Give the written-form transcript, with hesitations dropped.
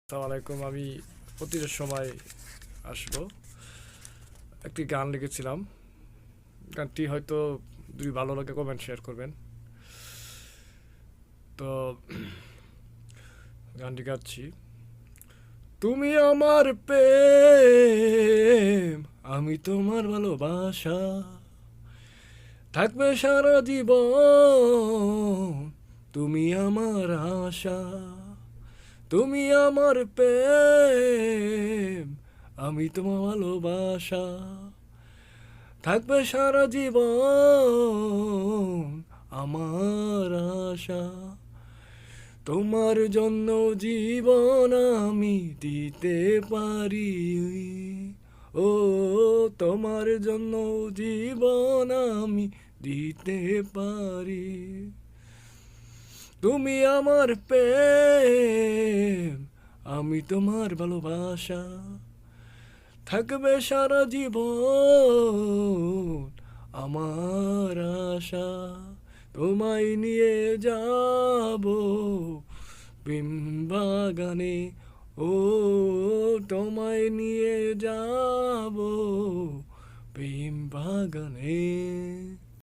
আসসালামু আলাইকুম। আমি অতীতের সময় আসবো। একটি গান লিখেছিলাম। গানটি হয়তো যদি ভালো লাগে কমেন্ট শেয়ার করবেন। তো গানটি গাচ্ছি। তুমি আমার প্রেম, আমি তোমার ভালোবাসা, থাকবে সারা জীবন, তুমি আমার আশা। তুমি আমার প্রেম, আমি তোমার ভালোবাসা, থাকবে সারা জীবন, আমার আশা। তোমার জন্য জীবন আমি দিতে পারি, ও তোমার জন্য জীবন আমি দিতে পারি। তুমি আমার প্রেম, আমি তোমার ভালোবাসা, থাকবে সারা জীবন, আমার আশা। তোমায় নিয়ে যাব প্রেম বাগানে, ও তোমায় নিয়ে যাব প্রেম বাগানে।